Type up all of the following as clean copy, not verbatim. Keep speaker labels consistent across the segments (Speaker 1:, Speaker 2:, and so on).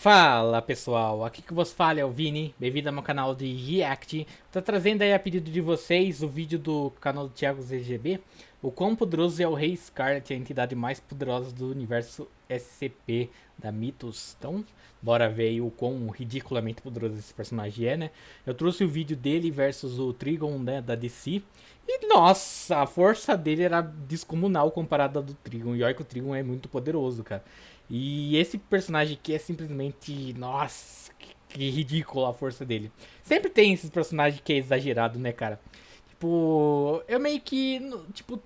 Speaker 1: Fala pessoal, aqui que vos fala é o Vini, bem-vindo ao meu canal de React. Tô trazendo aí a pedido de vocês o vídeo do canal do Thiago ZGB, o quão poderoso é o Rei Scarlet, a entidade mais poderosa do universo SCP da Mythos. Então, bora ver aí o quão ridiculamente poderoso esse personagem é, né? Eu trouxe o vídeo dele versus o Trigon, né, da DC. E nossa, a força dele era descomunal comparada à do Trigon. E olha que o Trigon é muito poderoso, cara. E esse personagem aqui é simplesmente. Nossa, que ridículo a força dele. Sempre tem esses personagens que é exagerado, né, cara? Tipo, eu meio que. Tipo,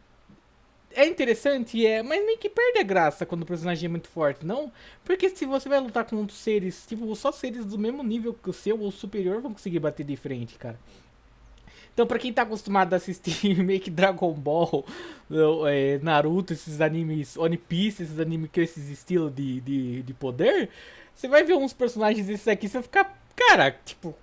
Speaker 1: é interessante, mas meio que perde a graça quando o personagem é muito forte, não? Porque se você vai lutar com outros seres, tipo, só seres do mesmo nível que o seu ou superior vão conseguir bater de frente, cara. Então, pra quem tá acostumado a assistir meio que Dragon Ball, Naruto, esses animes, One Piece, esses animes com esses estilos de poder, você vai ver uns personagens desses aqui, você vai ficar, cara, tipo,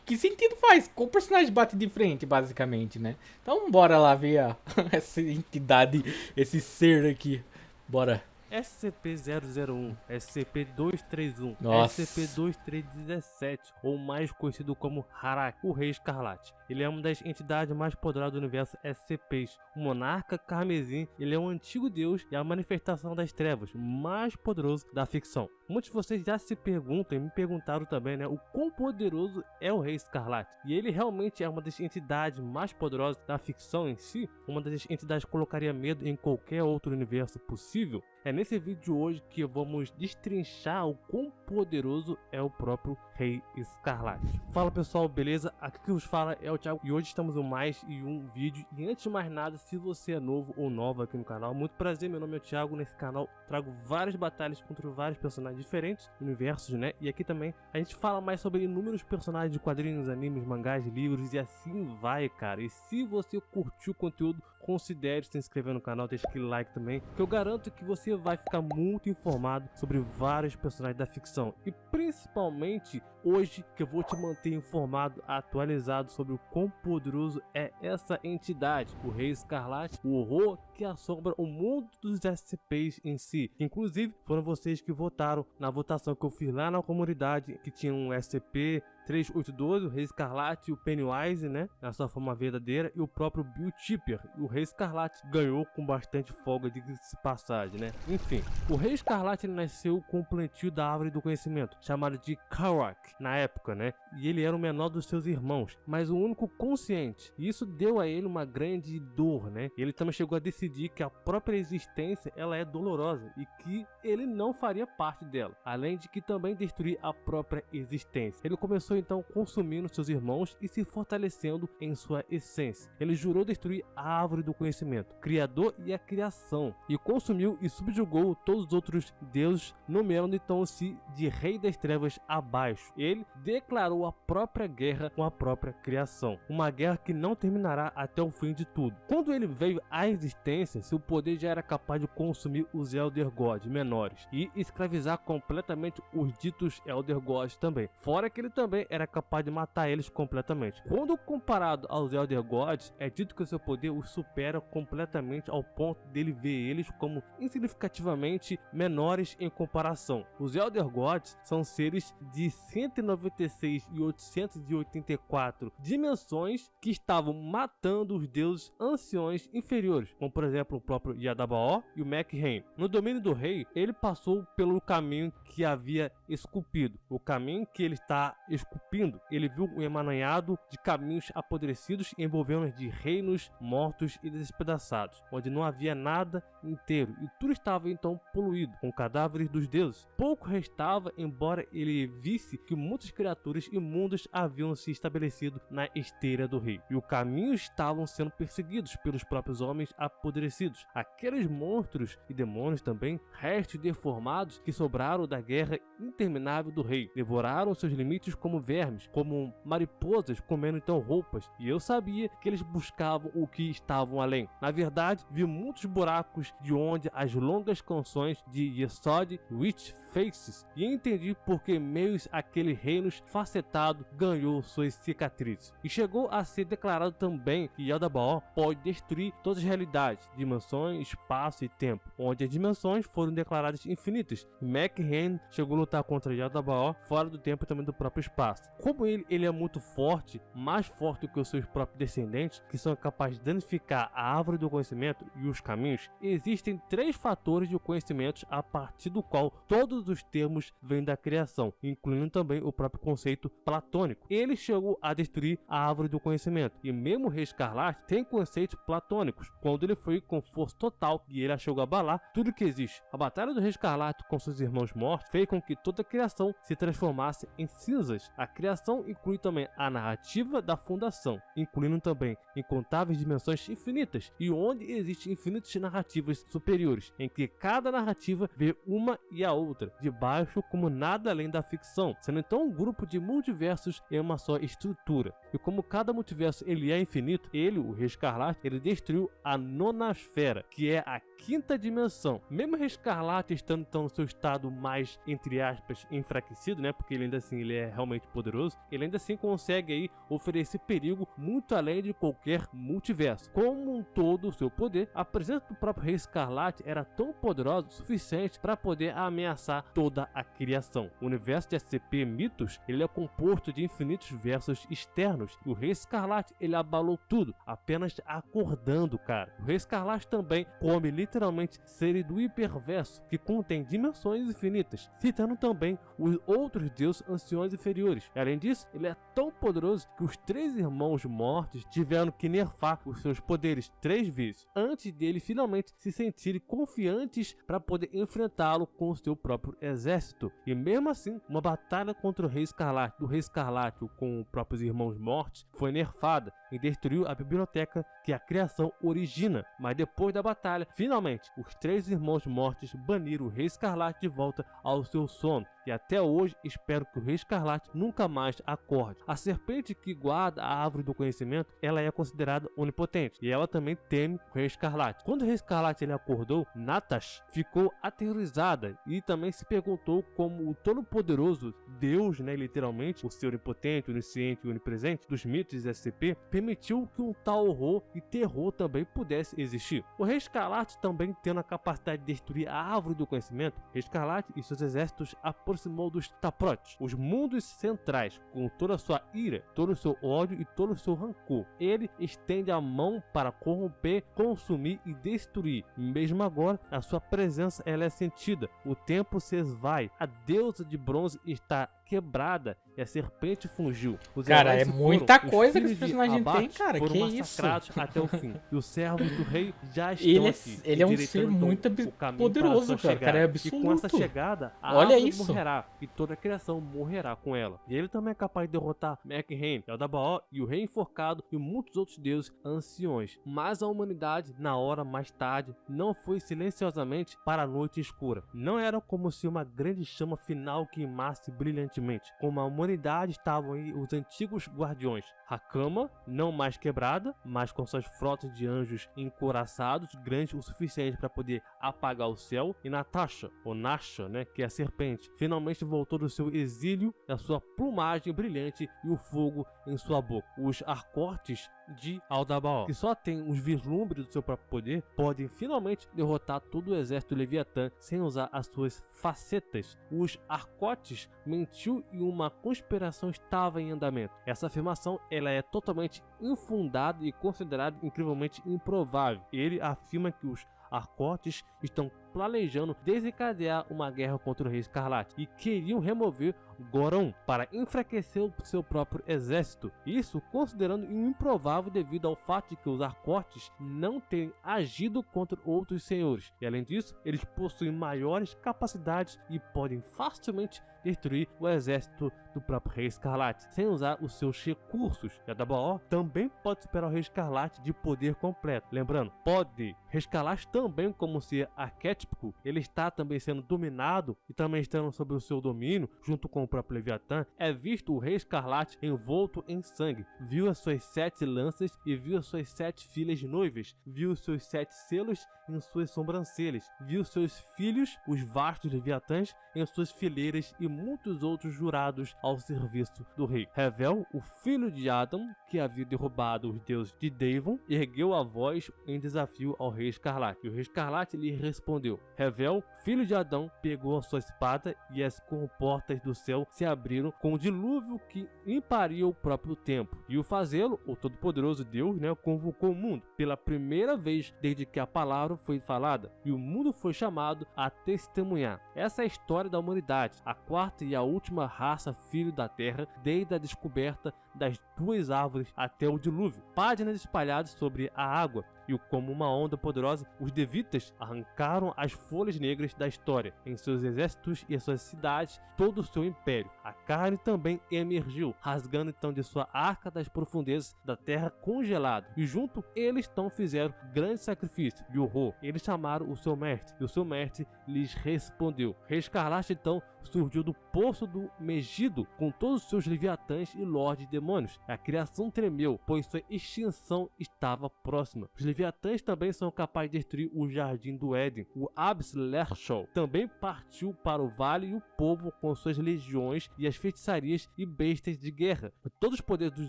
Speaker 1: que sentido faz? Qual personagem bate de frente, basicamente, né? Então, bora lá ver essa entidade, esse ser aqui. Bora.
Speaker 2: SCP-001, SCP-231,
Speaker 1: Nossa.
Speaker 2: SCP-2317, ou mais conhecido como Harak, o Rei Escarlate. Ele é uma das entidades mais poderosas do universo SCPs. O Monarca Carmesim, ele é um antigo deus e a manifestação das trevas, mais poderoso da ficção. Muitos de vocês já se perguntam e me perguntaram também, né, o quão poderoso é o Rei Escarlate. E ele realmente é uma das entidades mais poderosas da ficção em si, uma das entidades que colocaria medo em qualquer outro universo possível. É nesse vídeo de hoje que vamos destrinchar o quão poderoso é o próprio Rei Escarlate. Fala pessoal, beleza? Aqui que vos fala é o Thiago e hoje estamos em mais um vídeo. E antes de mais nada, se você é novo ou nova aqui no canal, muito prazer, meu nome é o Thiago. Nesse canal trago várias batalhas contra vários personagens diferentes, universos, né? E aqui também a gente fala mais sobre inúmeros personagens de quadrinhos, animes, mangás, livros e assim vai, cara. E se você curtiu o conteúdo, considere se inscrever no canal, deixa aquele like também, que eu garanto que você vai ficar muito informado sobre vários personagens da ficção e principalmente hoje que eu vou te manter informado, atualizado sobre o quão poderoso é essa entidade, o Rei Escarlate, o horror que assombra o mundo dos SCPs em si. Inclusive foram vocês que votaram na votação que eu fiz lá na comunidade, que tinha um SCP 3812, o Rei Escarlate e o Pennywise, né, na sua forma verdadeira, e o próprio Bill Tipper. E o Rei Escarlate ganhou com bastante folga de passagem, né. Enfim, o Rei Escarlate ele nasceu com o plantio da árvore do conhecimento, chamado de Karak, na época, né, e ele era o menor dos seus irmãos, mas o único consciente, e isso deu a ele uma grande dor, né. Ele também chegou a decidir que a própria existência ela é dolorosa e que ele não faria parte dela, além de que também destruir a própria existência. Ele começou então consumindo seus irmãos e se fortalecendo em sua essência. Ele jurou destruir a árvore do conhecimento, criador e a criação, e consumiu e subjugou todos os outros deuses, nomeando então-se de Rei das Trevas abaixo. Ele declarou a própria guerra com a própria criação, uma guerra que não terminará até o fim de tudo. Quando ele veio à existência, seu poder já era capaz de consumir os Elder Gods menores e escravizar completamente os ditos Elder Gods também, fora que ele também era capaz de matar eles completamente. Quando comparado aos Elder Gods, é dito que seu poder os supera completamente ao ponto dele ver eles como insignificativamente menores em comparação. Os Elder Gods são seres de 196 e 884 dimensões que estavam matando os deuses anciões inferiores, como por exemplo o próprio Yadabaoth e o Mekhen. No domínio do rei, ele passou pelo caminho que havia esculpido, o caminho que ele está esculpindo. Ele viu um emaranhado de caminhos apodrecidos envolvendo de reinos mortos e despedaçados, onde não havia nada inteiro e tudo estava então poluído com cadáveres dos deuses. Pouco restava, embora ele visse que muitas criaturas imundas haviam se estabelecido na esteira do rei e o caminho estavam sendo perseguidos pelos próprios homens apodrecidos. Aqueles monstros e demônios também, restos deformados que sobraram da guerra interminável do rei, devoraram seus limites como vermes, como mariposas comendo então roupas, e eu sabia que eles buscavam o que estavam além. Na verdade, vi muitos buracos de onde as longas canções de Yesod, Witch faces e entendi por que meios aquele reino facetado ganhou suas cicatrizes. E chegou a ser declarado também que Yaldabaoth pode destruir todas as realidades, dimensões, espaço e tempo, onde as dimensões foram declaradas infinitas. McHenry chegou a lutar contra Yaldabaoth fora do tempo e também do próprio espaço. Como ele é muito forte, mais forte do que os seus próprios descendentes, que são capazes de danificar a árvore do conhecimento e os caminhos, existem 3 fatores de conhecimentos a partir do qual todos os termos vêm da criação, incluindo também o próprio conceito platônico. Ele chegou a destruir a árvore do conhecimento, e mesmo o Rei Escarlate tem conceitos platônicos, quando ele foi com força total e ele chegou a abalar tudo que existe. A batalha do Rei Escarlate com seus irmãos mortos fez com que toda a criação se transformasse em cinzas. A criação inclui também a narrativa da fundação, incluindo também incontáveis dimensões infinitas, e onde existem infinitas narrativas superiores, em que cada narrativa vê uma e a outra, de baixo como nada além da ficção, sendo então um grupo de multiversos em uma só estrutura. E como cada multiverso ele é infinito, ele, o Rei Escarlate, ele destruiu a nonosfera, que é a 5ª dimensão. Mesmo o Rei Escarlate estando então no seu estado mais, entre aspas, enfraquecido, né, porque ele ainda assim ele é realmente poderoso, ele ainda assim consegue aí oferecer perigo muito além de qualquer multiverso. Como um todo, o seu poder, a presença do próprio Rei Escarlate era tão poderosa o suficiente para poder ameaçar toda a criação. O universo de SCP Mythos, ele é composto de infinitos versos externos, e o Rei Escarlate, ele abalou tudo, apenas acordando, cara. O Rei Escarlate também come literalmente seres do hiperverso, que contém dimensões infinitas, citando também os outros deuses anciões inferiores. E, além disso, ele é tão poderoso que os 3 irmãos mortos tiveram que nerfar os seus poderes 3 vezes, antes dele finalmente se sentirem confiantes para poder enfrentá-lo com o seu próprio exército. E mesmo assim, uma batalha contra o Rei Escarlate, do Rei Escarlate com os próprios irmãos mortos, foi nerfada e destruiu a biblioteca que a criação origina. Mas depois da batalha, finalmente, os 3 irmãos mortos baniram o Rei Escarlate de volta ao seu sono. E até hoje espero que o Rei Escarlate nunca mais acorde. A serpente que guarda a árvore do conhecimento, ela é considerada onipotente, e ela também teme o Rei Escarlate. Quando o Rei Escarlate ele acordou, Natasha ficou aterrorizada e também se perguntou como o todo-poderoso Deus, né, literalmente, o ser onipotente, onisciente e onipresente dos mitos SCP, permitiu que um tal horror e terror também pudesse existir. O Rei Escarlate também tendo a capacidade de destruir a árvore do conhecimento, Rei Escarlate e seus exércitos aproximou dos Taprotes, os mundos centrais, com toda a sua ira, todo o seu ódio e todo o seu rancor. Ele estende a mão para corromper, consumir e destruir. Mesmo agora, a sua presença ela é sentida. O tempo se esvai. A deusa de bronze está quebrada e a serpente fungiu. Os
Speaker 1: Cara, é
Speaker 2: heróis
Speaker 1: muita
Speaker 2: foram,
Speaker 1: coisa que
Speaker 2: os
Speaker 1: esse
Speaker 2: filhos de
Speaker 1: personagem tem,
Speaker 2: Abate
Speaker 1: cara.
Speaker 2: foram
Speaker 1: Que isso?
Speaker 2: massacrados até o fim. E os servos do rei já estão
Speaker 1: Ele é,
Speaker 2: aqui.
Speaker 1: ele é um
Speaker 2: endireitando,
Speaker 1: ser
Speaker 2: então,
Speaker 1: muito
Speaker 2: o caminho
Speaker 1: poderoso,
Speaker 2: para a sua
Speaker 1: cara. O cara é
Speaker 2: chegada. E com essa
Speaker 1: absoluto.
Speaker 2: chegada, a
Speaker 1: Olha
Speaker 2: árvore
Speaker 1: isso.
Speaker 2: morrerá e toda a criação morrerá com ela. E ele também é capaz de derrotar McHenry, Yaldabaoth e o rei enforcado e muitos outros deuses anciões. Mas a humanidade, na hora mais tarde, não foi silenciosamente para a noite escura. Não era como se uma grande chama final queimasse brilhantemente. Como a humanidade estavam aí os antigos guardiões. Hakama, não mais quebrada, mas com suas frotas de anjos encouraçados, grandes o suficiente para poder apagar o céu. E Natasha, ou Nasha, né, que é a serpente, finalmente voltou do seu exílio, da sua plumagem brilhante e o fogo em sua boca. Os Arcortes de Yaldabaoth, que só tem os vislumbres do seu próprio poder, podem finalmente derrotar todo o exército Leviatã sem usar as suas facetas. Os Arcotes mentiu e uma conspiração estava em andamento. Essa afirmação ela é totalmente infundada e considerada incrivelmente improvável. Ele afirma que os Arcotes estão planejando desencadear uma guerra contra o Rei Escarlate e queriam remover Goron para enfraquecer o seu próprio exército. Isso considerando improvável devido ao fato de que os Arcotes não terem agido contra outros senhores. E além disso, eles possuem maiores capacidades e podem facilmente destruir o exército do próprio Rei Escarlate sem usar os seus recursos. Yaldabaoth também pode superar o Rei Escarlate de poder completo. Lembrando, pode. Rei Escarlate também, como ser arquétipo, ele está também sendo dominado e também estando sob o seu domínio, junto com o próprio Leviatã. É visto o Rei Escarlate envolto em sangue. Viu as suas 7 lanças e viu as suas 7 filhas noivas. Viu os seus 7 selos em suas sobrancelhas. Viu seus filhos, os vastos Leviatãs, em suas fileiras e muitos outros jurados ao serviço do rei. Revel, o filho de Adam, que havia derrubado os deuses de Davon, ergueu a voz em desafio ao rei Escarlate. E o rei Escarlate lhe respondeu. Revel, filho de Adão, pegou a sua espada e as comportas do céu se abriram com o dilúvio que limparia o próprio tempo. E o fazê-lo, o todo-poderoso Deus, convocou o mundo pela primeira vez desde que a palavra foi falada, e o mundo foi chamado a testemunhar. Essa é a história da humanidade, a quarta e a última raça filho da terra, desde a descoberta das duas árvores até o dilúvio. Páginas espalhadas sobre a água, e como uma onda poderosa, os Devitas arrancaram as folhas negras da história, em seus exércitos e em suas cidades, todo o seu império. A carne também emergiu, rasgando então de sua arca das profundezas da terra congelada, e junto eles então fizeram grande sacrifício de horror. Eles chamaram o seu mestre, e o seu mestre lhes respondeu. O rei Escarlate então surgiu do poço do Megido, com todos os seus leviatãs e lordes demônios. A criação tremeu, pois sua extinção estava próxima. Os leviatãs também são capazes de destruir o jardim do Éden. O Abs-Lershol também partiu para o vale, e o povo com suas legiões e as feitiçarias e bestas de guerra. Todos os poderes dos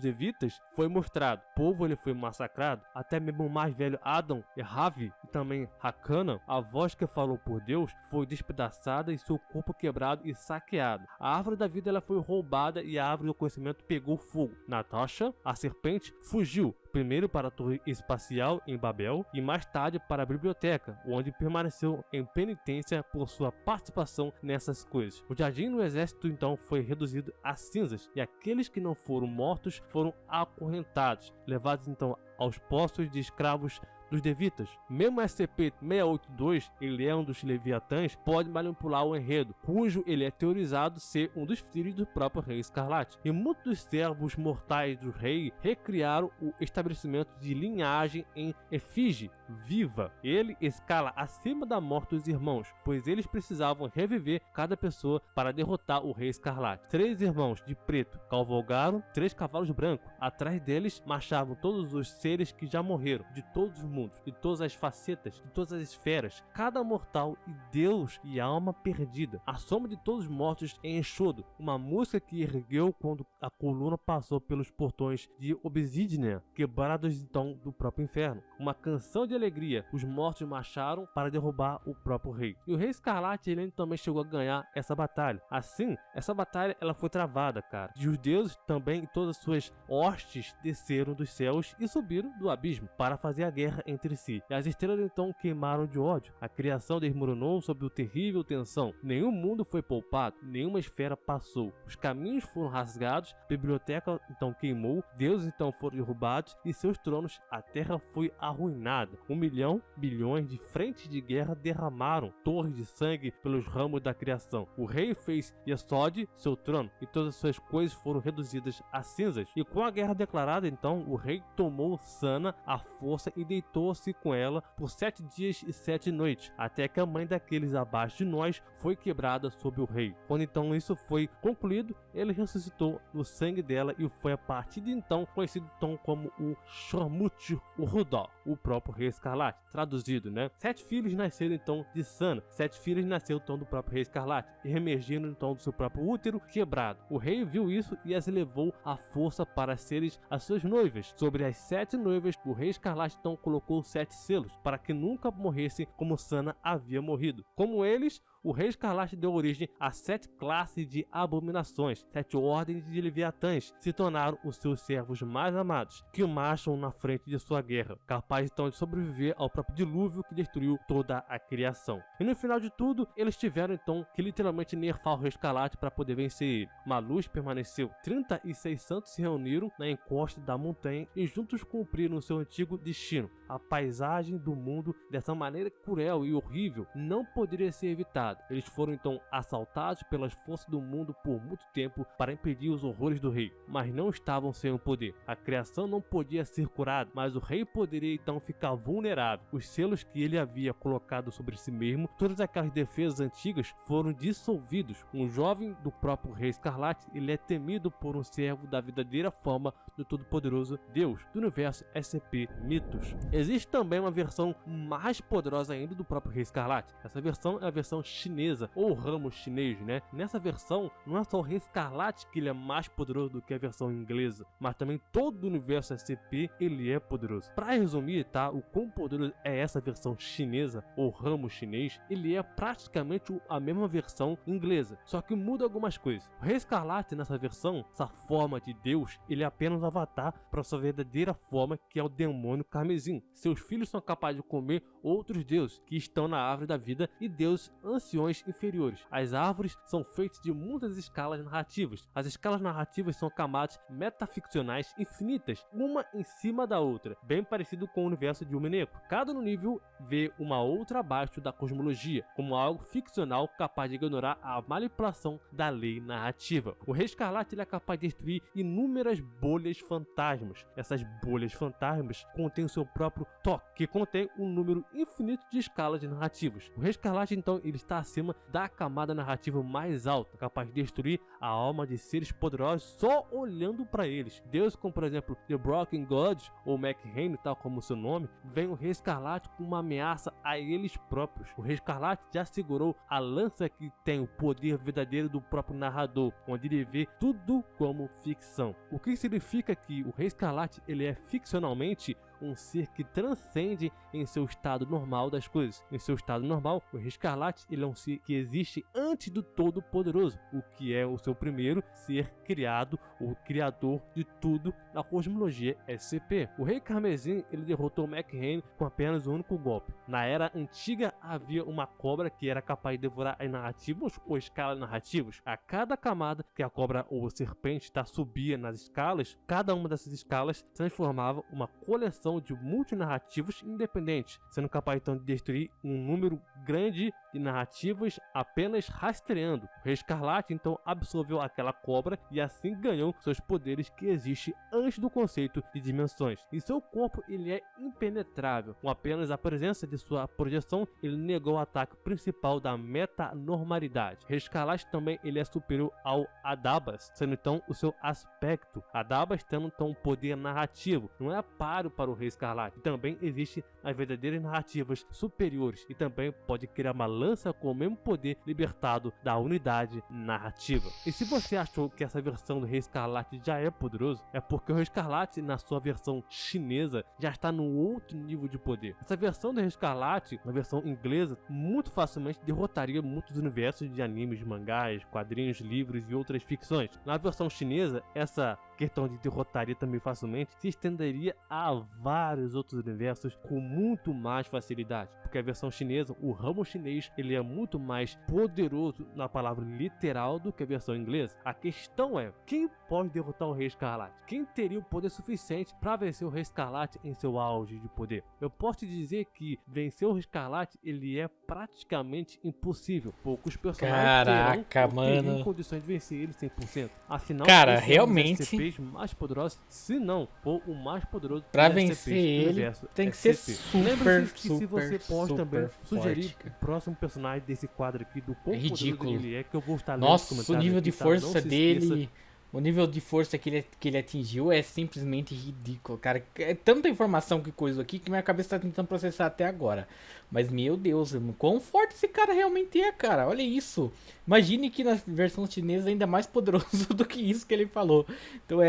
Speaker 2: Devitas foi mostrado. O povo ele foi massacrado, até mesmo o mais velho Adam e Ravi, e também Hakana, a voz que falou por Deus, foi despedaçada e seu corpo quebrado e saqueado. A árvore da vida ela foi roubada e a árvore do conhecimento pegou fogo. Natasha, a serpente, fugiu, primeiro para a torre espacial em Babel e mais tarde para a biblioteca, onde permaneceu em penitência por sua participação nessas coisas. O jardim do exército então foi reduzido a cinzas, e aqueles que não foram mortos foram acorrentados, levados então aos postos de escravos dos Devitas. Mesmo SCP-682, ele é um dos Leviatãs, pode manipular o enredo, cujo ele é teorizado ser um dos filhos do próprio Rei Escarlate. E muitos dos servos mortais do rei recriaram o estabelecimento de linhagem em efígie viva. Ele escala acima da morte dos irmãos, pois eles precisavam reviver cada pessoa para derrotar o Rei Escarlate. 3 irmãos de preto cavalgaram 3 cavalos brancos. Atrás deles marchavam todos os seres que já morreram, de todos os mundos, de todas as facetas, de todas as esferas, cada mortal e Deus e alma perdida. A soma de todos os mortos em Enxodo, uma música que ergueu quando a coluna passou pelos portões de Obsidian, quebrados então do próprio inferno. Uma canção de alegria, os mortos marcharam para derrubar o próprio rei. E o Rei Escarlate ele também chegou a ganhar essa batalha. Assim, essa batalha ela foi travada, cara. E os deuses também e todas as suas hostes desceram dos céus e subiram do abismo para fazer a guerra entre si. E as estrelas então queimaram de ódio. A criação desmoronou sob o terrível tensão. Nenhum mundo foi poupado, nenhuma esfera passou. Os caminhos foram rasgados, a biblioteca então queimou, deuses então foram derrubados e seus tronos, a terra foi arruinada. 1 milhão, bilhões de frentes de guerra derramaram torres de sangue pelos ramos da criação. O rei fez Yesod seu trono e todas as suas coisas foram reduzidas a cinzas. E com a guerra declarada, então, o rei tomou Sana à força e deitou-se com ela por 7 dias e 7 noites, até que a mãe daqueles abaixo de nós foi quebrada sob o rei. Quando então isso foi concluído, ele ressuscitou no sangue dela e foi a partir de então conhecido então como o Shormut Urudó, o próprio Rei Escarlate, traduzido, 7 filhos nasceram então de Sana, 7 filhos nasceram então do próprio Rei Escarlate, e reemergindo então do seu próprio útero quebrado. O rei viu isso e as levou à força para serem as suas noivas. Sobre as 7 noivas, o Rei Escarlate então colocou 7 selos, para que nunca morressem como Sana havia morrido. Como eles, o Rei Escarlate deu origem a 7 classes de abominações, 7 ordens de leviatãs, se tornaram os seus servos mais amados, que o marcham na frente de sua guerra, capazes então de sobreviver ao próprio dilúvio que destruiu toda a criação. E no final de tudo, eles tiveram então que literalmente nerfar o Rei Escarlate para poder vencer ele. Uma luz permaneceu. 36 santos se reuniram na encosta da montanha e juntos cumpriram o seu antigo destino. A paisagem do mundo, dessa maneira cruel e horrível, não poderia ser evitada. Eles foram então assaltados pelas forças do mundo por muito tempo para impedir os horrores do rei, mas não estavam sem o poder. A criação não podia ser curada, mas o rei poderia então ficar vulnerável. Os selos que ele havia colocado sobre si mesmo, todas aquelas defesas antigas foram dissolvidos. Um jovem do próprio Rei Escarlate, ele é temido por um servo da verdadeira forma do Todo-Poderoso Deus, do universo SCP Mythos. Existe também uma versão mais poderosa ainda do próprio Rei Escarlate. Essa versão é a versão chinesa, ou ramo chinês, né? Nessa versão, não é só o Rei Escarlate que ele é mais poderoso do que a versão inglesa, mas também todo o universo SCP ele é poderoso. Para resumir, tá? O quão poderoso é essa versão chinesa, ou ramo chinês, ele é praticamente a mesma versão inglesa, só que muda algumas coisas. O Rei Escarlate nessa versão, essa forma de Deus, ele é apenas um avatar para sua verdadeira forma, que é o demônio carmesim. Seus filhos são capazes de comer outros deuses que estão na árvore da vida e deuses anciões inferiores. As árvores são feitas de muitas escalas narrativas. As escalas narrativas são camadas metaficcionais infinitas, uma em cima da outra, bem parecido com o universo de Umeneco. Cada nível vê uma outra abaixo da cosmologia, como algo ficcional capaz de ignorar a manipulação da lei narrativa. O Rei Escarlate ele é capaz de destruir inúmeras bolhas fantasmas. Essas bolhas fantasmas contêm o seu próprio toque, que contém um número infinito de escalas narrativas. O Rei Escarlate então ele está acima da camada narrativa mais alta, capaz de destruir a alma de seres poderosos só olhando para eles. Deus como por exemplo The Broken God ou McHane, tal como seu nome, vem o Rei Escarlate com uma ameaça a eles próprios. O Rei Escarlate já segurou a lança que tem o poder verdadeiro do próprio narrador, onde ele vê tudo como ficção. O que significa que o Rei Escarlate ele é ficcionalmente um ser que transcende em seu estado normal das coisas. Em seu estado normal, o Rei Escarlate ele é um ser que existe antes do Todo-Poderoso, o que é o seu primeiro ser criado, o criador de tudo na cosmologia SCP. O Rei Carmesim ele derrotou McHane com apenas um único golpe. Na era antiga havia uma cobra que era capaz de devorar as narrativas ou escalas narrativas. A cada camada que a cobra ou a serpente subia nas escalas, cada uma dessas escalas transformava uma coleção de multinarrativas independentes, sendo capaz então de destruir um número grande de narrativas apenas rastreando. O Rei Escarlate então absorveu aquela cobra e assim ganhou seus poderes que existem antes do conceito de dimensões. E seu corpo ele é impenetrável, com apenas a presença de sua projeção ele negou o ataque principal da metanormalidade. O Rei Escarlate também ele é superior ao Adabas, sendo então o seu aspecto. Adabas tendo então um poder narrativo, não é páreo para o Rei Escarlate. Também existem as verdadeiras narrativas superiores e também pode criar uma lança com o mesmo poder libertado da unidade narrativa. E se você achou que essa versão do Rei Escarlate já é poderoso, é porque o Rei Escarlate na sua versão chinesa já está num outro nível de poder. Essa versão do Rei Escarlate, na versão inglesa, muito facilmente derrotaria muitos universos de animes, mangás, quadrinhos, livros e outras ficções. Na versão chinesa, essa questão de derrotaria também facilmente se estenderia a vários outros universos com muito mais facilidade, porque a versão chinesa, o ramo chinês, ele é muito mais poderoso na palavra literal do que a versão inglesa. A questão é, quem pode derrotar o Rei Escarlate? Quem teria o poder suficiente para vencer o Rei Escarlate em seu auge de poder? Eu posso te dizer que vencer o Rei Escarlate, ele é praticamente impossível. Poucos personagens teriam condições de vencer ele 100%. Afinal,
Speaker 1: cara, realmente
Speaker 2: mais poderoso, se não for o mais poderoso
Speaker 1: pra vencer ele, tem que ser super,
Speaker 2: que se você pode também sugerir
Speaker 1: forte,
Speaker 2: o próximo personagem desse quadro aqui, do quão
Speaker 1: ridículo
Speaker 2: ele é, que eu vou estar lendo
Speaker 1: nossa,
Speaker 2: os comentários
Speaker 1: o nível
Speaker 2: aqui,
Speaker 1: de
Speaker 2: tá?
Speaker 1: força dele, o nível de força que ele atingiu é simplesmente ridículo, cara. É tanta informação que coisa aqui que minha cabeça tá tentando processar até agora. Mas, meu Deus, quão forte esse cara realmente é, cara. Olha isso. Imagine que na versão chinesa é ainda mais poderoso do que isso que ele falou. Então,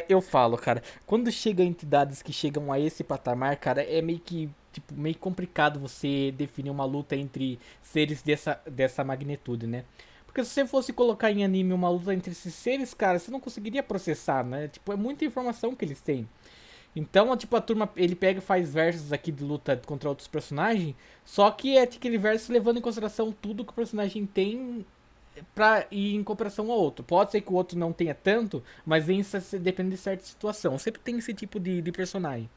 Speaker 1: eu falo, cara. Quando chega entidades que chegam a esse patamar, cara, é meio que... tipo, meio complicado você definir uma luta entre seres dessa magnitude, né? Porque se você fosse colocar em anime uma luta entre esses seres, cara, você não conseguiria processar, né? Tipo, é muita informação que eles têm. Então, tipo, a turma, ele pega e faz versos aqui de luta contra outros personagens, só que é aquele verso levando em consideração tudo que o personagem tem pra ir em comparação ao outro. Pode ser que o outro não tenha tanto, mas depende de certa situação. Sempre tem esse tipo de personagem.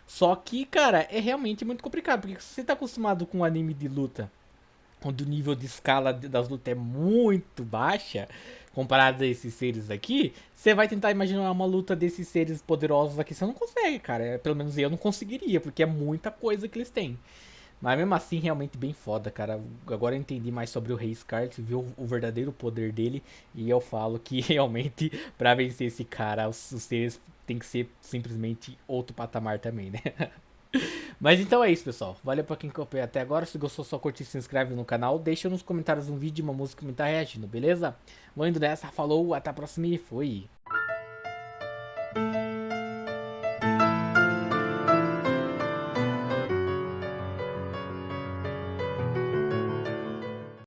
Speaker 1: Só que, cara, é realmente muito complicado, porque se você tá acostumado com um anime de luta, onde o nível de escala das lutas é muito baixa, comparado a esses seres aqui, você vai tentar imaginar uma luta desses seres poderosos aqui, você não consegue, cara. Pelo menos eu não conseguiria, porque é muita coisa que eles têm. Mas mesmo assim, realmente bem foda, cara. Agora eu entendi mais sobre o Rei Escarlate, vi o verdadeiro poder dele, e eu falo que realmente, pra vencer esse cara, os seres tem que ser simplesmente outro patamar também, né? Mas então é isso, pessoal. Valeu pra quem acompanhou até agora. Se gostou, só curtir, se inscreve no canal. Deixa nos comentários um vídeo, uma música que me tá reagindo, beleza? Vou indo nessa, falou, até a próxima e fui.